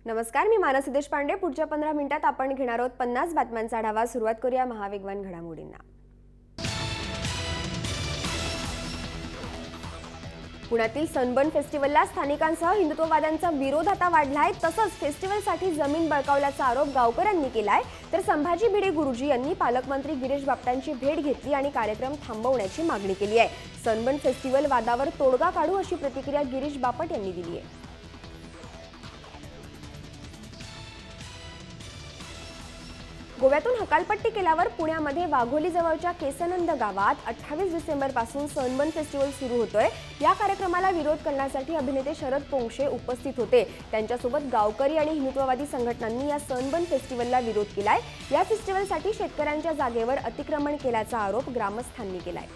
नमस्कार, मी मानसी देशपांडे। पुढच्या 15 मिनिटात आपण घेणार आहोत 50 बातम्यांचा आढावा। सुरुवात करूया महावेगवान घडामोडींना। पुण्यातील सनबर्न फेस्टिवलला स्थानिकांसह हिंदुत्ववाद्यांचा विरोध आता वाढलाय। तसंच फेस्टिवलसाठी जमीन बळकावल्याचा आरोप गावकऱ्यांनी केलाय। तर संभाजी भिडे गुरुजी यांनी पालकमंत्री गिरीश बापटांची भेट घेतली आणि कार्यक्रम थांबवण्याची मागणी केली आहे। सनबर्न फेस्टिवल वादावर तोडगा काढू अशी प्रतिक्रिया गिरीश बापट यांनी दिली आहे। गोव्यातून हकालपट्टी केल्यावर पुण्यामध्ये वाघोली जवळच्या केसनंद गावात 28 डिसेंबरपासून सनबर्न फेस्टिवल सुरू होतोय। या कार्यक्रमाला विरोध करण्यासाठी अभिनेते शरद पोंक्षे उपस्थित होते। त्यांच्यासोबत गावकरी आणि हिंदुत्ववादी संघटनांनी या सनबर्न फेस्टिवलला विरोध केलाय। या फेस्टिवलसाठी शेतकऱ्यांच्या जागेवर अतिक्रमण केल्याचा आरोप ग्रामस्थांनी केलाय।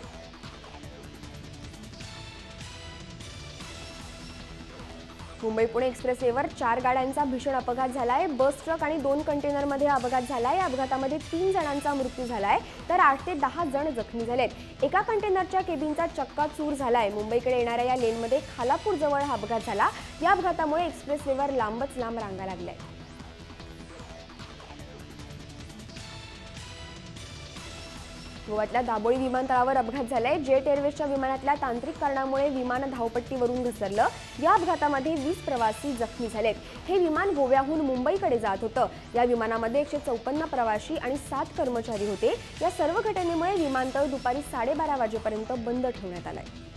मुंबई पुणे एक्सप्रेसवेवर 4 गाड्यांचा भीषण अपघात झालाय। बस, ट्रक आणि 2 कंटेनरमध्ये अपघात झालाय। या अपघातामध्ये 3 जणांचा मृत्यू झालाय तर 8 ते 10 जण जखमी झालेत। एका कंटेनरच्या केबिनचा चक्काचूर झालाय। मुंबईकडे येणाऱ्या या लेनमध्ये खालापूर जवळ हा अपघात झाला। या अपघातामुळे एक्सप्रेसवेवर लांबच लांब रांगा लागल्या। गोव्यातल्या दाबोळी विमानतळावर अपघात झालाय। जेट एअरवेजच्या विमानातल्या तांत्रिक कारणामुळे विमान धावपट्टीवरून घसरलं। या अपघातामध्ये 20 प्रवासी जखमी झालेत। हे विमान गोव्याहून मुंबईकडे जात होतं। या विमानामध्ये 154 प्रवासी आणि 7 कर्मचारी होते। या सर्व घटनेमुळे विमानतळ दुपारी 12:30 वाजेपर्यंत बंद ठेवण्यात आलंय।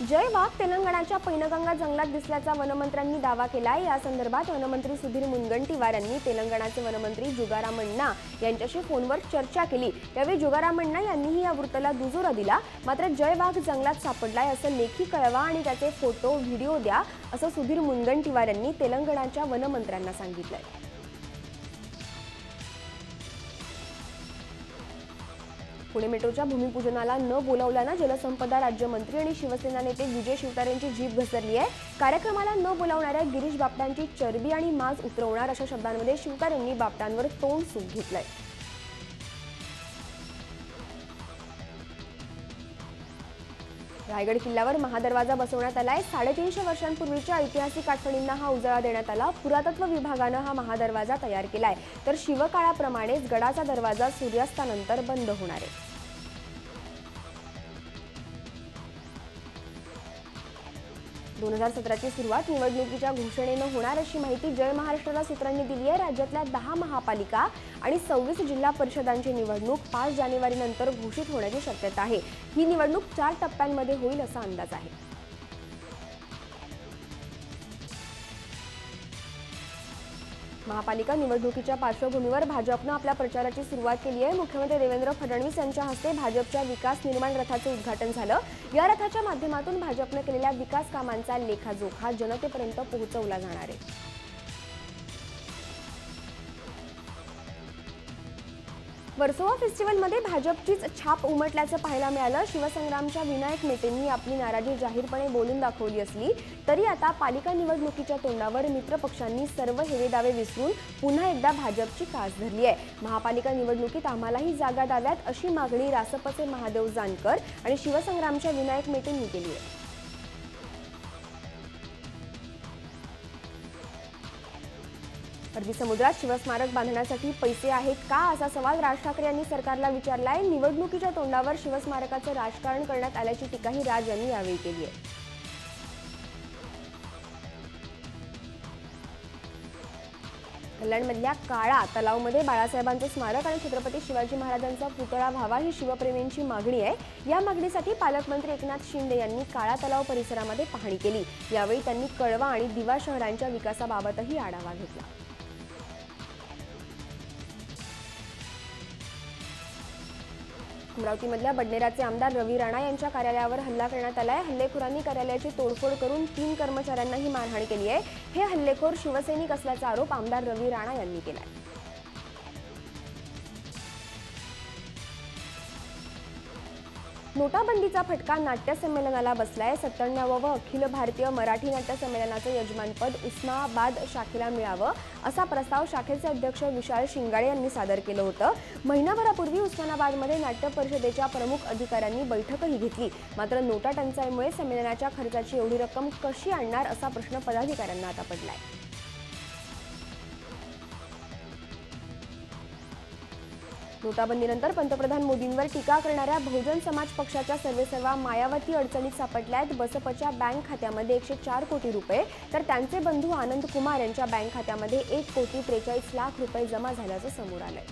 जय वाघ तेलंगणाच्या पैनगंगा जंगलात दिसल्याचा वनमंत्र्यांनी दावा केलाय। या संदर्भात वनमंत्री सुधीर मुनगंटीवार यांनी तेलंगणाचे वनमंत्री जुगारामण्णा यांच्याशी फोनवर चर्चा केली। यावेळी जुगारामण्णा यांनीही या वृत्ताला दुजोरा दिला। मात्र जय वाघ जंगलात सापडलाय असं लेखी कळवा आणि त्याचे फोटो व्हिडिओ द्या असं सुधीर मुनगंटीवार यांनी तेलंगणाच्या वनमंत्र्यांना सांगितलंय। पुणे मेट्रोच्या भूमिपूजनाला न बोलावल्यानं जलसंपदा राज्यमंत्री आणि शिवसेना नेते विजय शिवतारेंची जीभ घसरली आहे। कार्यक्रमाला न बोलावणाऱ्या गिरीश बापटांची चरबी आणि माज उतरवणार अशा शब्दांमध्ये शिवतारेंनी बापटांवर तोंड सूक घेतलंय। रायगड किल्ल्यावर महादरवाजा बसवण्यात आलाय। 350 वर्षांपूर्वीच्या ऐतिहासिक आठवणींना हा उजाळा देण्यात आला। पुरातत्व विभागानं हा महादरवाजा तयार केलाय। तर शिवकाळाप्रमाणेच गडाचा दरवाजा सूर्यास्तानंतर बंद होणार आहे। 2017ची सुरुवात निवडणुकीच्या घोषणेनं होणार अशी माहिती जय महाराष्ट्राला सूत्रांनी दिली आहे। राज्यातल्या 10 महापालिका आणि 26 जिल्हा परिषदांची निवडणूक 5 जानेवारीनंतर घोषित होण्याची शक्यता आहे। ही निवडणूक 4 टप्प्यांमध्ये होईल असा अंदाज आहे। महापालिका निवडणुकीच्या पार्श्वभूमीवर भाजपनं आपल्या प्रचाराची सुरुवात केली आहे। मुख्यमंत्री देवेंद्र फडणवीस यांच्या हस्ते भाजपच्या विकास निर्माण रथाचं उद्घाटन झालं। या रथाच्या माध्यमातून भाजपनं केलेल्या विकास कामांचा लेखाजोखा जनतेपर्यंत पोहोचवला जाणार आहे। वर्सोवा फेस्टिवलमध्ये भाजपचीच छाप उमटल्याचं पाहायला मिळालं। शिवसंग्रामच्या विनायक मेटेंनी आपली नाराजी जाहीरपणे बोलून दाखवली असली तरी आता पालिका निवडणुकीच्या तोंडावर मित्रपक्षांनी सर्व हेवेदावे विसरून पुन्हा एकदा भाजपची कास धरली आहे। महापालिका निवडणुकीत आम्हालाही जागा द्याव्यात अशी मागणी रासपचे महादेव जानकर आणि शिवसंग्रामच्या विनायक मेटेंनी केली आहे। अरबी समुद्रात शिवस्मारक बांधण्यासाठी पैसे आहेत का असा सवाल राज ठाकरे यांनी सरकारला विचारलाय। निवडणुकीच्या तोंडावर शिवस्मारकाचं राजकारण करण्यात आल्याची टीकाही राज यांनी यावेळी केली आहे। कल्याणमधल्या काळा तलावमध्ये बाळासाहेबांचं स्मारक आणि छत्रपती शिवाजी महाराजांचा पुतळा व्हावा ही शिवप्रेमींची मागणी आहे। या मागणीसाठी पालकमंत्री एकनाथ शिंदे यांनी काळा तलाव परिसरामध्ये पाहणी केली। यावेळी त्यांनी कळवा आणि दिवा शहरांच्या विकासाबाबतही आढावा घेतला। अमरावतीमधल्या बडनेराचे आमदार रवी राणा यांच्या कार्यालयावर हल्ला करण्यात आलाय। हल्लेखोरांनी कार्यालयाची तोडफोड करून 3 कर्मचाऱ्यांनाही मारहाण केली आहे। हे हल्लेखोर शिवसैनिक असल्याचा आरोप आमदार रवी राणा यांनी केलाय। नोटाबंदीचा फटका नाट्य संमेलनाला बसलाय। 97वे अखिल भारतीय मराठी नाट्य संमेलनाचं यजमानपद उस्मानाबाद शाखेला मिळावं असा प्रस्ताव शाखेचे अध्यक्ष विशाल शिंगाडे यांनी सादर केलं होतं। महिनाभरापूर्वी उस्मानाबादमध्ये नाट्य परिषदेच्या प्रमुख अधिकाऱ्यांनी बैठकही घेतली। मात्र नोटा टंचाईमुळे संमेलनाच्या खर्चाची एवढी रक्कम कशी आणणार असा प्रश्न पदाधिकाऱ्यांना आता पडलाय। नोटाबंदीनंतर पंतप्रधान मोदींवर टीका करणाऱ्या बहुजन समाज पक्षाच्या सर्वेसर्वा मायावती अडचणीत सापडल्यात। बसपच्या बँक खात्यामध्ये 104 कोटी रुपये तर त्यांचे बंधू आनंद कुमार यांच्या बँक खात्यामध्ये 1,43,00,000 रुपये जमा झाल्याचं समोर आलंय।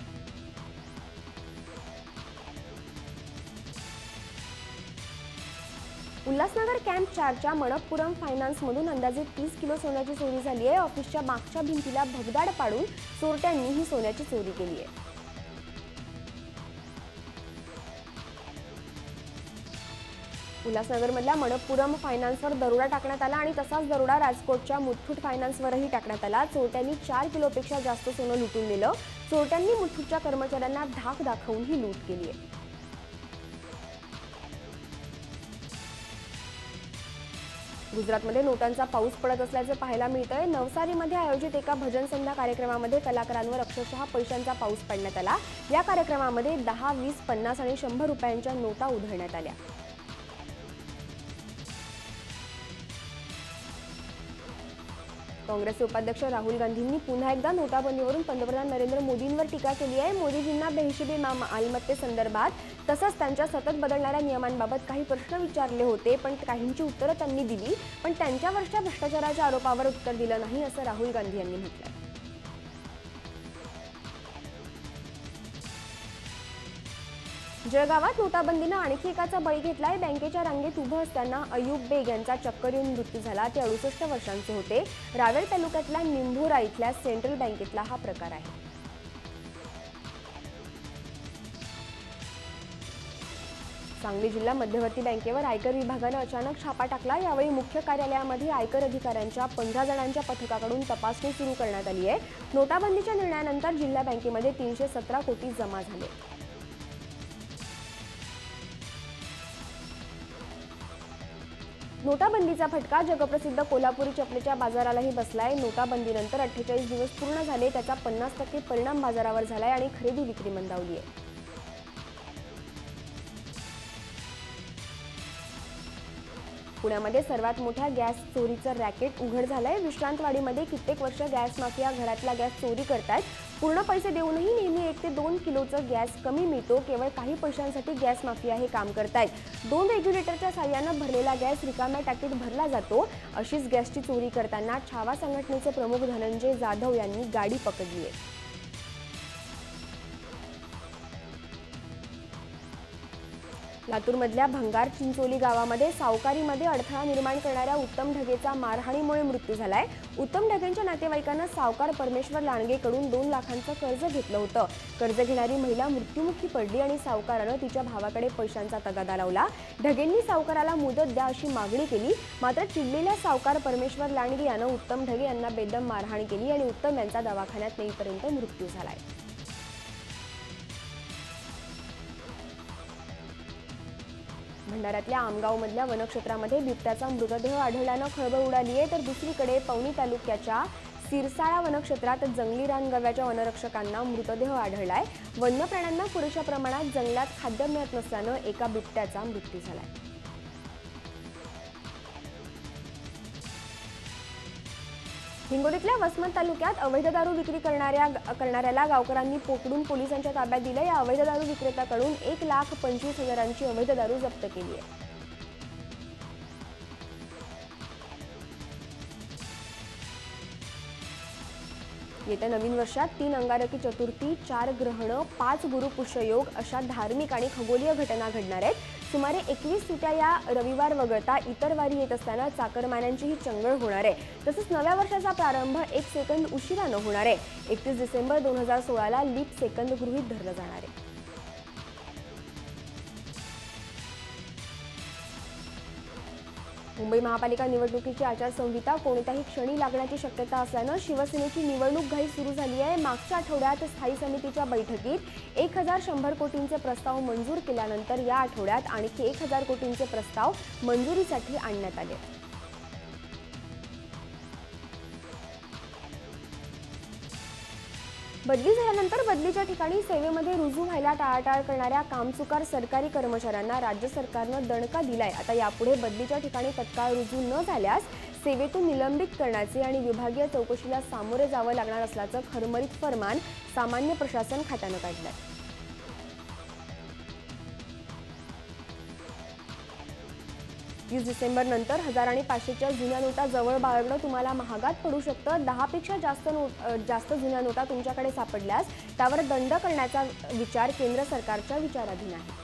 उल्हासनगर कॅम्प 4च्या मणप्पुरम फायनान्समधून अंदाजे 30 किलो सोन्याची चोरी झाली आहे। ऑफिसच्या मागच्या भिंतीला भगदाड पाडून चोरट्यांनी ही सोन्याची चोरी केली आहे। उल्हासनगरमधल्या मणप्पुरम फायनान्सवर दरोडा टाकण्यात आला आणि तसाच दरोडा राजकोटच्या मुथूट फायनान्सवरही टाकण्यात आला। चोरट्यांनी 4 किलोपेक्षा जास्त सोनं लुटून नेलं। चोरट्यांनी मुथूटच्या कर्मचाऱ्यांना धाक दाखवून ही लूट केली आहे। गुजरातमध्ये नोटांचा पाऊस पडत असल्याचे पाहायला मिळतंय। नवसारीमध्ये आयोजित एका भजन संध्या कार्यक्रमामध्ये कलाकारांवर अक्षरशः पैशांचा पाऊस पाडण्यात आला। या कार्यक्रमामध्ये 10, 20, 50 आणि 100 रुपयांच्या नोटा उधळण्यात आल्या। काँग्रेसचे उपाध्यक्ष राहुल गांधींनी पुन्हा एकदा नोटाबंदीवरून पंतप्रधान नरेंद्र मोदींवर टीका केली आहे। मोदीजींना बेहिशेबी मालमत्तेसंदर्भात तसंच त्यांच्या सतत बदलणाऱ्या नियमांबाबत काही प्रश्न विचारले होते, पण काहींची उत्तरं त्यांनी दिली, पण त्यांच्यावरच्या भ्रष्टाचाराच्या आरोपावर उत्तर दिलं नाही असं राहुल गांधी यांनी म्हटलंय। जळगावात नोटाबंदीनं आणखी एकाचा बळी घेतलाय। बँकेच्या रांगेत उभं असताना अयूब बेग यांचा चक्कर येऊन मृत्यू झाला। ते 68 वर्षांचे होते। रावेर तालुक्यातल्या निंभोरा इथल्या सेंट्रल बँकेतला हा प्रकार आहे। सांगली जिल्हा मध्यवर्ती बँकेवर आयकर विभागानं अचानक छापा टाकला। यावेळी मुख्य कार्यालयामध्ये आयकर अधिकाऱ्यांच्या 15 जणांच्या पथकाकडून तपासणी सुरू करण्यात आली आहे। नोटाबंदीच्या निर्णयानंतर जिल्हा बँकेमध्ये 317 कोटी जमा झाले। नोटाबंदीचा फटका जगप्रसिद्ध कोल्हापुरी चपलेच्या बाजारालाही बसलाय। नोटाबंदीनंतर 48 दिवस पूर्ण झाले, त्याचा 50% परिणाम बाजारावर झालाय आणि खरेदी विक्री मंदावली आहे। पुण्यामध्ये सर्वात मोठ्या गॅस चोरीचं रॅकेट उघड झालंय। विश्रांतवाडीमध्ये कित्येक वर्ष गॅस माफिया घरातला गॅस चोरी करतायत। पूर्ण पैसे देऊनही नेहमी 1 ते 2 किलोचं गॅस कमी मिळतो। केवळ काही पैशांसाठी गॅस माफिया हे काम करतायत। 2 रेग्युलेटरच्या साह्यानं भरलेला गॅस रिकाम्या टाकीत भरला जातो। अशीच गॅसची चोरी करताना छावा संघटनेचे प्रमुख धनंजय जाधव यांनी गाडी पकडली आहे। लातूरमधल्या भंगार चिंचोली गावामध्ये सावकारीमध्ये अडथळा निर्माण करणाऱ्या उत्तम ढगेचा मारहाणीमुळे मृत्यू झालाय। उत्तम ढगेंच्या नातेवाईकांना सावकार परमेश्वर लांडगेकडून 2 लाखांचं कर्ज घेतलं होतं। कर्ज घेणारी महिला मृत्युमुखी पडली आणि सावकारानं तिच्या भावाकडे पैशांचा तगादा लावला। ढगेंनी सावकाराला मुदत द्या अशी मागणी केली, मात्र चिडलेल्या सावकार परमेश्वर लांडगे यानं उत्तम ढगे यांना बेदम मारहाण केली आणि उत्तम यांचा दवाखान्यात नेईपर्यंत मृत्यू झालाय। भंडाऱ्यातल्या आमगावमधल्या वनक्षेत्रामध्ये बिबट्याचा मृतदेह आढळल्यानं खळबळ उडाली आहे। तर दुसरीकडे पवनी तालुक्याच्या सिरसाळा वनक्षेत्रात जंगली रानगव्याच्या वनरक्षकांना मृतदेह आढळलाय। वन्य प्राण्यांना पुरेशा प्रमाणात जंगलात खाद्य मिळत नसल्यानं एका बिबट्याचा मृत्यू झालाय। हिंगोलीतल्या वसमत तालुक्यात अवैध दारू विक्री करणाऱ्याला गावकऱ्यांनी पकडून पोलिसांच्या ताब्यात दिलं। या अवैध दारू विक्रेत्याकडून 1,25,000ची अवैध दारू जप्त केली आहे। येत्या नवीन वर्षात 3 अंगारकी चतुर्थी, 4 ग्रहणं, 5 गुरुपुष्ययोग अशा धार्मिक आणि खगोलीय घटना घडणार आहेत। सुमारे 21 सुट्या या रविवार वगळता इतर वारी येत असताना चाकरमान्यांचीही चंगळ होणार आहे। तसंच नव्या वर्षाचा प्रारंभ 1 सेकंद उशिरानं होणार आहे। 31 डिसेंबर 2016ला लीप सेकंद गृहीत धरलं जाणार आहे। मुंबई महापालिका निवडणुकीची आचारसंहिता कोणत्याही क्षणी लागण्याची शक्यता असल्यानं शिवसेनेची निवडणूक घाई सुरू झाली आहे। मागच्या आठवड्यात स्थायी समितीच्या बैठकीत 1100 कोटींचे प्रस्ताव मंजूर केल्यानंतर या आठवड्यात आणखी 1000 कोटींचे प्रस्ताव मंजुरीसाठी आणण्यात आले। बदली झाल्यानंतर बदलीच्या ठिकाणी सेवेमध्ये रुजू व्हायला टाळाटाळ करणाऱ्या कामचुकार सरकारी कर्मचाऱ्यांना राज्य सरकारनं दणका दिलाय। आता यापुढे बदलीच्या ठिकाणी तत्काळ रुजू न झाल्यास सेवेतून निलंबित करण्याचे आणि विभागीय चौकशीला सामोरे जावं लागणार असल्याचं खरमरीत फरमान सामान्य प्रशासन खात्यानं काढलंय। 30 डिसेंबर नंतर 1000 आणि 500च्या जुन्या नोटा जवळ बाळगणं तुम्हाला महागात पडू शकतं। 10 पेक्षा जास्त जुन्या नोटा तुमच्याकडे सापडल्यास त्यावर दंड करण्याचा विचार केंद्र सरकारच्या विचाराधीन आहे।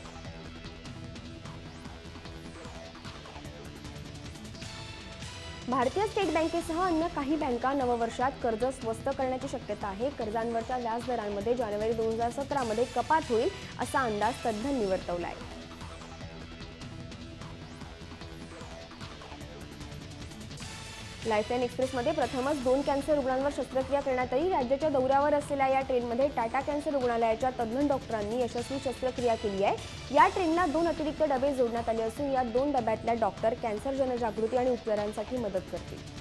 भारतीय स्टेट बँकेसह अन्य काही बँका नववर्षात कर्ज स्वस्त करण्याची शक्यता आहे। कर्जांवरच्या व्याज दरांमध्ये जानेवारी 2017 मध्ये कपात होईल असा अंदाज तज्ज्ञांनी वर्तवलाय। लाईफलाईन एक्सप्रेसमध्ये प्रथमच 2 कॅन्सर रुग्णांवर शस्त्रक्रिया करण्यात आली। राज्याच्या दौऱ्यावर असलेल्या या ट्रेनमध्ये टाटा कॅन्सर रुग्णालयाच्या तज्ज्ञ डॉक्टरांनी यशस्वी शस्त्रक्रिया केली आहे। या ट्रेनला 2 अतिरिक्त डबे जोडण्यात आले असून या 2 डब्यातल्या डॉक्टर कॅन्सर जनजागृती आणि उपचारांसाठी मदत करतील।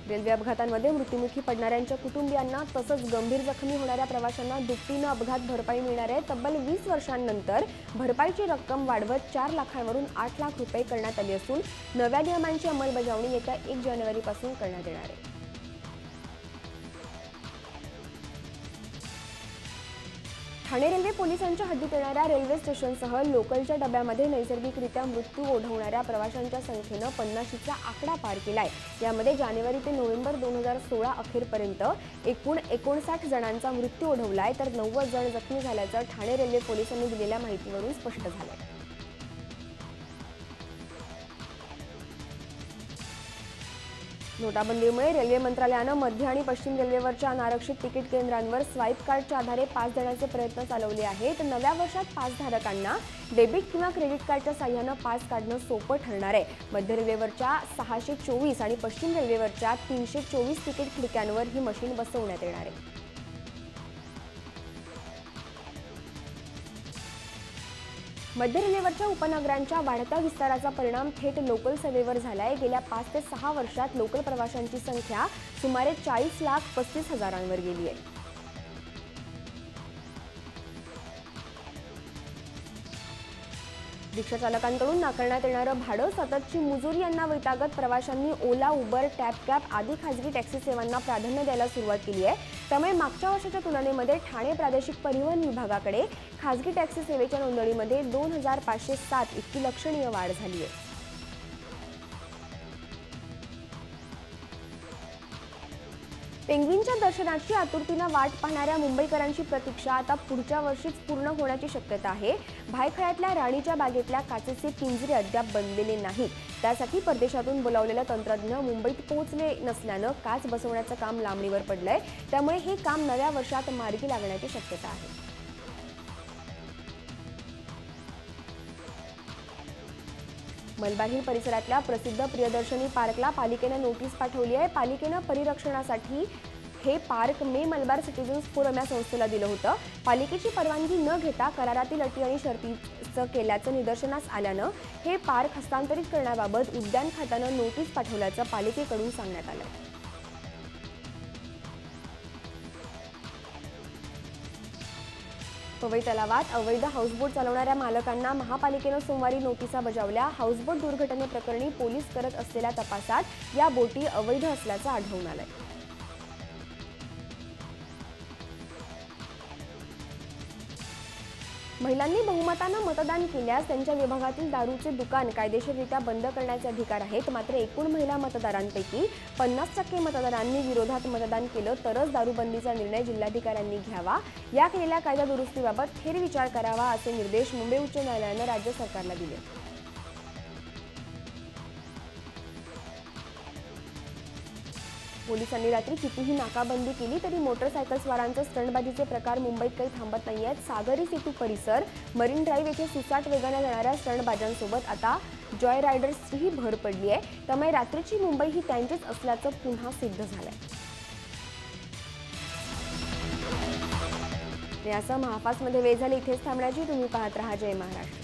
रेल्वे अपघातांमध्ये मृत्युमुखी पडणाऱ्यांच्या कुटुंबियांना तसंच गंभीर जखमी होणाऱ्या प्रवाशांना दुपटीनं अपघात भरपाई मिळणार आहे। तब्बल 20 वर्षांनंतर भरपाईची रक्कम वाढवत 4 लाखांवरून 8 लाख रुपये करण्यात आली असून नव्या नियमांची अंमलबजावणी येत्या 1 जानेवारीपासून करण्यात येणार आहे। ठाणे रेल्वे पोलिसांच्या हद्दीत येणाऱ्या रेल्वे स्टेशनसह लोकलच्या डब्यामध्ये नैसर्गिकरित्या मृत्यू ओढवणाऱ्या प्रवाशांच्या संख्येनं 50चा आकडा पार केलाय। यामध्ये जानेवारी ते नोव्हेंबर 2016 अखेरपर्यंत एकूण 59 जणांचा मृत्यू ओढवलाय तर 90 जण जखमी झाल्याचं ठाणे रेल्वे पोलिसांनी दिलेल्या माहितीवरून स्पष्ट झालंय। नोटाबंदीमुळे रेल्वे मंत्रालयानं मध्य आणि पश्चिम रेल्वेवरच्या अनारक्षित तिकीट केंद्रांवर स्वाईप कार्डच्या आधारे पास देण्याचे प्रयत्न चालवले आहेत। नव्या वर्षात पास धारकांना डेबिट किंवा क्रेडिट कार्डच्या साहाय्यानं पास काढणं सोपं ठरणार आहे। मध्य रेल्वेवरच्या 624 आणि पश्चिम रेल्वेवरच्या 324 तिकीट खिडक्यांवर ही मशीन बसवण्यात येणार आहे। मध्य रेल्वेवरच्या उपनगरांच्या वाढत्या विस्ताराचा परिणाम थेट लोकल सेवेवर झालाय। गेल्या 5 ते 6 वर्षात लोकल प्रवाशांची संख्या सुमारे 40,35,000वर गेली आहे। रिक्षा चालकांकडून नाकारण्यात येणारं भाडं, सततची मुजूरी यांना वैतागत प्रवाशांनी ओला, उबर, टॅब आदी खासगी टॅक्सी सेवांना प्राधान्य द्यायला सुरुवात केली आहे। त्यामुळे मागच्या वर्षाच्या तुलनेमध्ये ठाणे प्रादेशिक परिवहन विभागाकडे खासगी टॅक्सी सेवेच्या नोंदणीमध्ये 2507 इतकी लक्षणीय वाढ झाली आहे। पेंग्विनच्या दर्शनाची आतुरतेनं वाट पाहणाऱ्या मुंबईकरांची प्रतीक्षा आता पुढच्या वर्षीच पूर्ण होण्याची शक्यता आहे। भायखळ्यातल्या राणीच्या बागेतल्या काचेचे पिंजरे अद्याप बनलेले नाहीत। त्यासाठी परदेशातून बोलावलेले तंत्रज्ञ मुंबईत पोहोचले नसल्यानं काच बसवण्याचं काम लांबणीवर पडलंय। त्यामुळे हे काम नव्या वर्षात मार्गी लागण्याची शक्यता आहे। मलबार हिल परिसरातल्या प्रसिद्ध प्रियदर्शनी पार्कला पालिकेनं नोटीस पाठवली आहे। पालिकेनं परिरक्षणासाठी हे पार्क मलबार सिटीजन्स फोरम या संस्थेला दिलं होतं। पालिकेची परवानगी न घेता करारातील अटी आणि शर्तीचं केल्याचं निदर्शनास आल्यानं हे पार्क हस्तांतरित करण्याबाबत उद्यान खात्यानं नोटीस पाठवल्याचं पालिकेकडून सांगण्यात आलं। पवई तलावात अवैध हाऊसबोट चालवणाऱ्या मालकांना महापालिकेनं सोमवारी नोटिसा बजावल्या। हाऊसबोट दुर्घटनेप्रकरणी पोलीस करत असलेल्या तपासात या बोटी अवैध असल्याचं आढळून आलंय। महिलांनी बहुमतानं मतदान केल्यास त्यांच्या विभागातील दारूचे दुकान कायदेशीररित्या बंद करण्याचे अधिकार आहेत। मात्र एकूण महिला मतदारांपैकी 50% मतदारांनी विरोधात मतदान केलं तरच दारूबंदीचा निर्णय जिल्हाधिकाऱ्यांनी घ्यावा। या केलेल्या कायदा दुरुस्तीबाबत फेरविचार करावा असे निर्देश मुंबई उच्च न्यायालयानं राज्य सरकारला दिले। पोलिसांनी रात्री कितीही नाकाबंदी केली तरी मोटरसायकलस्वारांचे स्टंटबाजीचे प्रकार मुंबईत काही थांबत नाहीयेत। सागरी सेतू परिसर, मरीन ड्राईव्ह येथे सुसाट वेगाने जाणाऱ्या स्टंटबाजांसोबत आता जॉय रायडर्सचीही भर पडली आहे। त्यामुळे रात्रीची मुंबई ही त्यांचीच असल्याचं पुन्हा सिद्ध झालंय। यासह महापासमध्ये वेळ झाली इथेच थांबण्याची। तुम्ही पाहत रहा जय महाराष्ट्र।